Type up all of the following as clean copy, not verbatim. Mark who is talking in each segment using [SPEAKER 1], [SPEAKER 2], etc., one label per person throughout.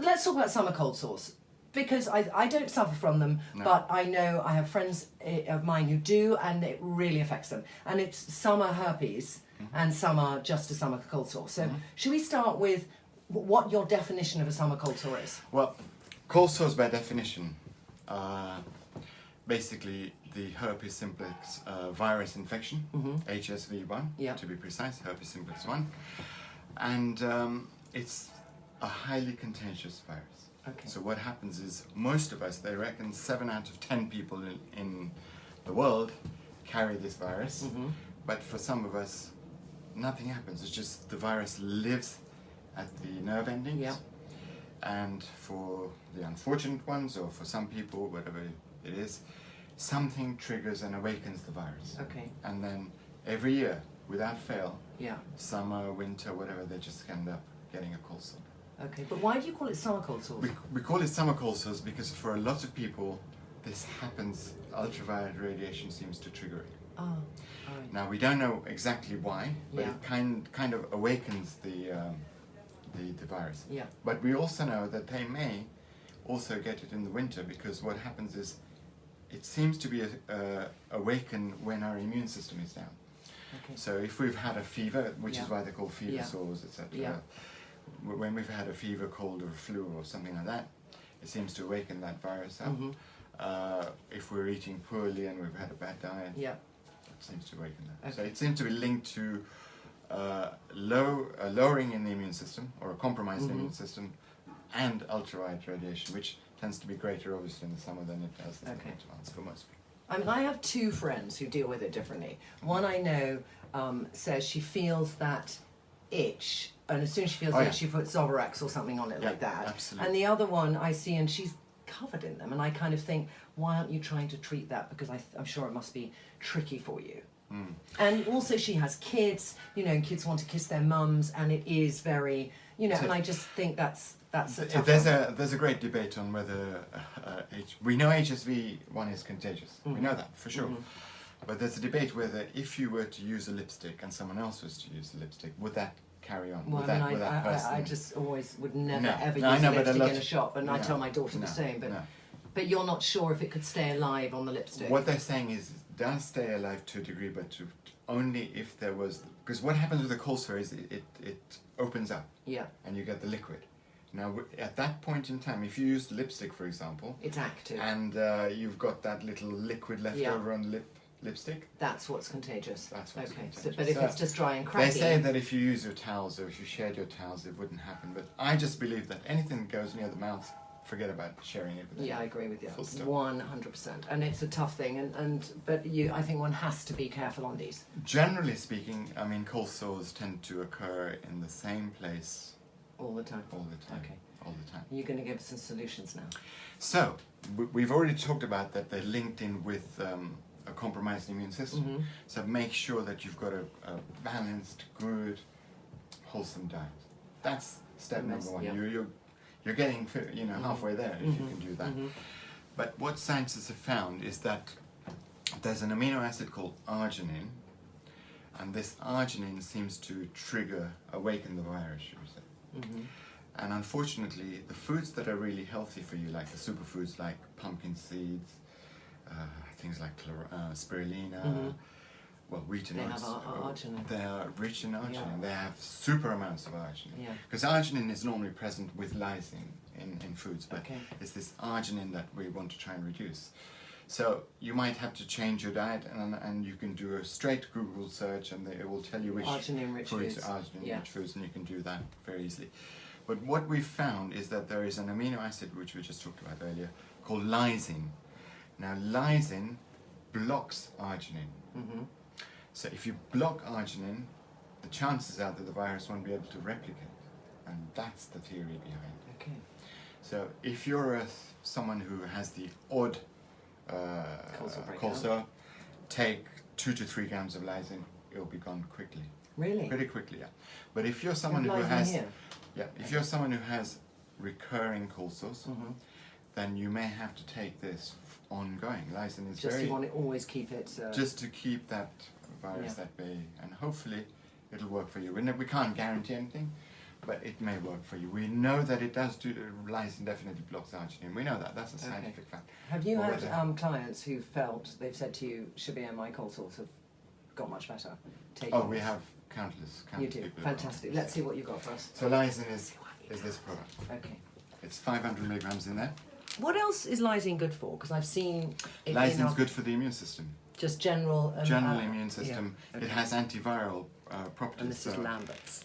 [SPEAKER 1] let's talk about summer cold sores. Because I don't suffer from them, but I know I have friends of mine who do, and it really affects them. And it's summer herpes, and just a summer cold sore. So should we start with what your definition of a summer cold sore is?
[SPEAKER 2] Well, cold sores by definition are basically the herpes simplex virus infection, HSV1 to be precise, herpes simplex 1. And it's a highly contagious virus.
[SPEAKER 1] Okay.
[SPEAKER 2] So what happens is most of us, they reckon 7 out of 10 people in the world carry this virus, but for some of us, nothing happens. It's just the virus lives at the nerve endings.
[SPEAKER 1] Yeah.
[SPEAKER 2] And for the unfortunate ones, or for some people, whatever it is, something triggers and awakens the virus.
[SPEAKER 1] Okay.
[SPEAKER 2] And then every year, without fail,
[SPEAKER 1] Yeah.
[SPEAKER 2] summer, winter, whatever, they just end up getting a cold sore.
[SPEAKER 1] Okay, but why do you call it summer cold sores?
[SPEAKER 2] We call it summer cold sores because for a lot of people, this happens, ultraviolet radiation seems to trigger it.
[SPEAKER 1] Oh, all right.
[SPEAKER 2] Now, we don't know exactly why, but
[SPEAKER 1] Yeah.
[SPEAKER 2] it kind of awakens the virus.
[SPEAKER 1] Yeah.
[SPEAKER 2] But we also know that they may also get it in the winter, because what happens is it seems to be awakened when our immune system is down.
[SPEAKER 1] Okay.
[SPEAKER 2] So if we've had a fever, which is why they're called fever
[SPEAKER 1] Yeah.
[SPEAKER 2] sores, etc.
[SPEAKER 1] Yeah.
[SPEAKER 2] When we've had a fever, cold, or flu, or something like that, it seems to awaken that virus up. If we're eating poorly and we've had a bad diet,
[SPEAKER 1] Yeah.
[SPEAKER 2] it seems to awaken that.
[SPEAKER 1] Okay.
[SPEAKER 2] So it seems to be linked to lowering in the immune system, or a compromised immune system, and ultraviolet radiation, which tends to be greater obviously in the summer than it does in the winter months for most people.
[SPEAKER 1] I mean, I have two friends who deal with it differently. One I know says she feels that itch, and as soon as she feels itch, she puts Zovirax or something on it like that.
[SPEAKER 2] Absolutely.
[SPEAKER 1] And the other one I see, and she's covered in them, and I kind of think, why aren't you trying to treat that? Because I'm sure it must be tricky for you. And also she has kids, and kids want to kiss their mums, and it is very, and I just think that's a tough one.
[SPEAKER 2] There's a great debate on whether we know HSV1 is contagious. We know that for sure. But there's a debate whether if you were to use a lipstick and someone else was to use a lipstick, would that carry on?
[SPEAKER 1] Well,
[SPEAKER 2] would
[SPEAKER 1] I mean,
[SPEAKER 2] that person?
[SPEAKER 1] I just always would never ever
[SPEAKER 2] No,
[SPEAKER 1] use
[SPEAKER 2] I know,
[SPEAKER 1] lipstick
[SPEAKER 2] but
[SPEAKER 1] in a shop, and I tell my daughter the same. But you're not sure if it could stay alive on the lipstick.
[SPEAKER 2] What they're saying is it does stay alive to a degree, but only if there was, because what happens with the cold sore is it opens up.
[SPEAKER 1] Yeah.
[SPEAKER 2] And you get the liquid. Now, at that point in time, if you use lipstick, for example,
[SPEAKER 1] it's active,
[SPEAKER 2] and you've got that little liquid left over on the lipstick.
[SPEAKER 1] That's what's contagious.
[SPEAKER 2] That's what's contagious.
[SPEAKER 1] So, but if it's just dry and cracky...
[SPEAKER 2] They say that if you use your towels, or if you shared your towels, it wouldn't happen. But I just believe that anything that goes near the mouth, forget about sharing it with them.
[SPEAKER 1] Yeah, I agree with you. 100%. And it's a tough thing, but I think one has to be careful on these.
[SPEAKER 2] Generally speaking, I mean, cold sores tend to occur in the same place
[SPEAKER 1] all the time.
[SPEAKER 2] Okay. All the time.
[SPEAKER 1] You're going to give us some solutions now.
[SPEAKER 2] So, we've already talked about that they're linked in with a compromised immune system. So make sure that you've got a balanced, good, wholesome diet. That's step number one.
[SPEAKER 1] Yeah.
[SPEAKER 2] You're getting halfway there if you can do that. But what scientists have found is that there's an amino acid called arginine, and this arginine seems to awaken the virus, should we say. And unfortunately, the foods that are really healthy for you, like the superfoods like pumpkin seeds, things like spirulina, wheat and oats, they are rich in arginine. Yeah. They have super amounts of arginine. Because arginine is normally present with lysine in foods, but it's this arginine that we want to try and reduce. So you might have to change your diet, and you can do a straight Google search, and it will tell you which
[SPEAKER 1] arginine-rich foods,
[SPEAKER 2] arginine-rich foods, and you can do that very easily. But what we've found is that there is an amino acid, which we just talked about earlier, called lysine. Now, lysine blocks arginine. So if you block arginine, the chances are that the virus won't be able to replicate. And that's the theory behind it.
[SPEAKER 1] Okay.
[SPEAKER 2] So if you're someone who has the odd cold sore, take 2 to 3 grams of lysine, it'll be gone quickly.
[SPEAKER 1] Really?
[SPEAKER 2] Pretty quickly, yeah. But if you're someone who has recurring cold sores, then you may have to take this ongoing. Lysine is
[SPEAKER 1] you want to always keep it...
[SPEAKER 2] just to keep that virus at bay, and hopefully it'll work for you. We can't guarantee anything, but it may work for you. We know that it does do, lysine definitely blocks arginine. We know that, that's a scientific fact.
[SPEAKER 1] Have you had clients who felt, they've said to you, Shabir, my cold sores have got much better?
[SPEAKER 2] Oh, we have countless
[SPEAKER 1] You do,
[SPEAKER 2] people.
[SPEAKER 1] fantastic. Let's see what you got for us.
[SPEAKER 2] So lysine is this product.
[SPEAKER 1] Okay.
[SPEAKER 2] It's 500 milligrams in there.
[SPEAKER 1] What else is lysine good for? Because I've seen it
[SPEAKER 2] Lysine's good for the immune system.
[SPEAKER 1] just general
[SPEAKER 2] Immune system.
[SPEAKER 1] Yeah, okay.
[SPEAKER 2] It has antiviral properties.
[SPEAKER 1] And this
[SPEAKER 2] so
[SPEAKER 1] is Lambert's.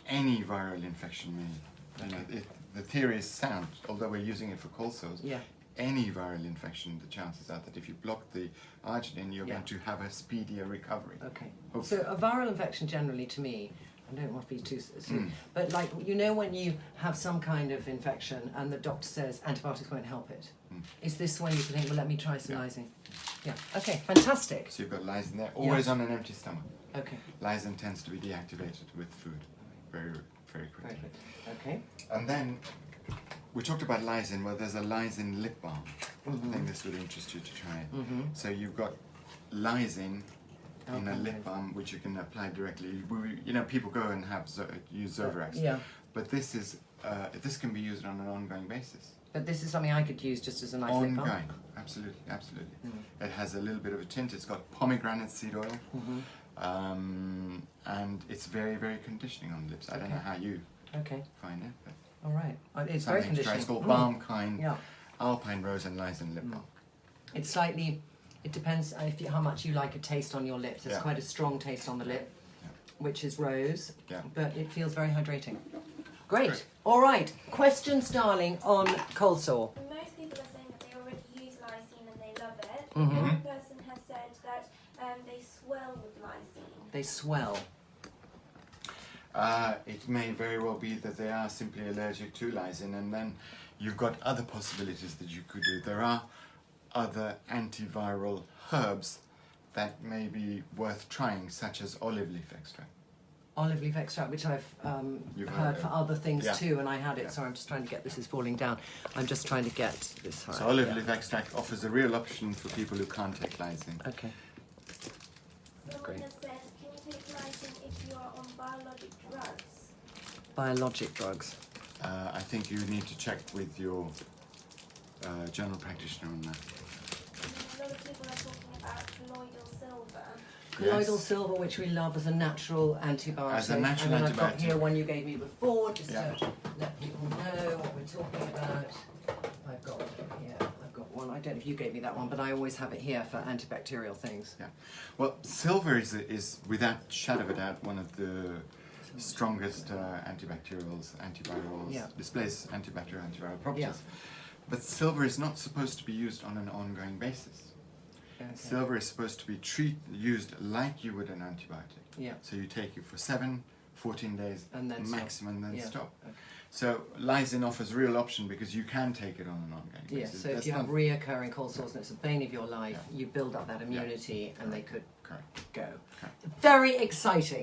[SPEAKER 2] any viral infection may, you know, the theory is sound, although we're using it for cold sores.
[SPEAKER 1] Yeah.
[SPEAKER 2] Any viral infection, the chances are that if you block the arginine, you're
[SPEAKER 1] Yeah.
[SPEAKER 2] going to have a speedier recovery.
[SPEAKER 1] Okay.
[SPEAKER 2] Hopefully.
[SPEAKER 1] So a viral infection generally, to me, I don't want to be too soon, but like, you know, when you have some kind of infection and the doctor says antibiotics won't help it, is this when you can think, well, let me try some lysine? Yeah. Okay, fantastic.
[SPEAKER 2] So you've got lysine there, always on an empty stomach.
[SPEAKER 1] Okay.
[SPEAKER 2] Lysine tends to be deactivated with food very, very quickly.
[SPEAKER 1] Very good. Okay.
[SPEAKER 2] And then we talked about lysine. Well, there's a lysine lip balm. I think this would interest you to try it. So you've got lysine in a lip balm, which you can apply directly. You know, people go and use Zovirax.
[SPEAKER 1] Yeah.
[SPEAKER 2] But this is this can be used on an ongoing basis.
[SPEAKER 1] But this is something I could use just as a nice lip balm.
[SPEAKER 2] Ongoing, absolutely, absolutely. It has a little bit of a tint. It's got pomegranate seed oil, and it's very, very conditioning on the lips. I don't know how you find it, but
[SPEAKER 1] All right. It's very
[SPEAKER 2] something to try.
[SPEAKER 1] conditioning.
[SPEAKER 2] It's called Balmkind,
[SPEAKER 1] Yeah.
[SPEAKER 2] Alpine Rose and Lysine Lip Balm.
[SPEAKER 1] It's slightly, it depends how much you like a taste on your lips. There's quite a strong taste on the lip, which is rose, but it feels very hydrating. Great. All right. Questions, darling, on cold sore.
[SPEAKER 3] Most people are saying that they already use lysine and they love it. One person has said that they swell with lysine.
[SPEAKER 1] They swell.
[SPEAKER 2] It may very well be that they are simply allergic to lysine, and then you've got other possibilities that you could do. There are other antiviral herbs that may be worth trying, such as olive leaf extract.
[SPEAKER 1] Olive leaf extract, which I've heard for other things too, and I had it, so I'm just trying to get, this is falling down. I'm just trying to get this high.
[SPEAKER 2] So olive leaf extract offers a real option for people who can't take lysine.
[SPEAKER 1] Okay.
[SPEAKER 3] Someone has said, can you take lysine if you are on biologic drugs?
[SPEAKER 1] Biologic drugs.
[SPEAKER 2] I think you need to check with your general practitioner on that.
[SPEAKER 3] A lot of people are talking about colloidal silver.
[SPEAKER 1] Colloidal silver, which we love as a natural antibiotic.
[SPEAKER 2] As a natural
[SPEAKER 1] and then I've got
[SPEAKER 2] antibiotic.
[SPEAKER 1] here one you gave me before, just to let people know what we're talking about. I've got here, I've got one. I don't know if you gave me that one, but I always have it here for antibacterial things.
[SPEAKER 2] Yeah. Well, silver is without shadow of a doubt one of the strongest antivirals, displays antiviral properties. But silver is not supposed to be used on an ongoing basis.
[SPEAKER 1] Okay.
[SPEAKER 2] Silver is supposed to be used like you would an antibiotic.
[SPEAKER 1] Yeah.
[SPEAKER 2] So you take it for 7, 14 days
[SPEAKER 1] And then
[SPEAKER 2] maximum, and then stop.
[SPEAKER 1] Okay.
[SPEAKER 2] So lysine offers a real option because you can take it on an ongoing
[SPEAKER 1] Yeah,
[SPEAKER 2] basis.
[SPEAKER 1] so if you have reoccurring cold sores and it's the bane of your life, you build up that immunity and they could go.
[SPEAKER 2] Correct.
[SPEAKER 1] Very exciting.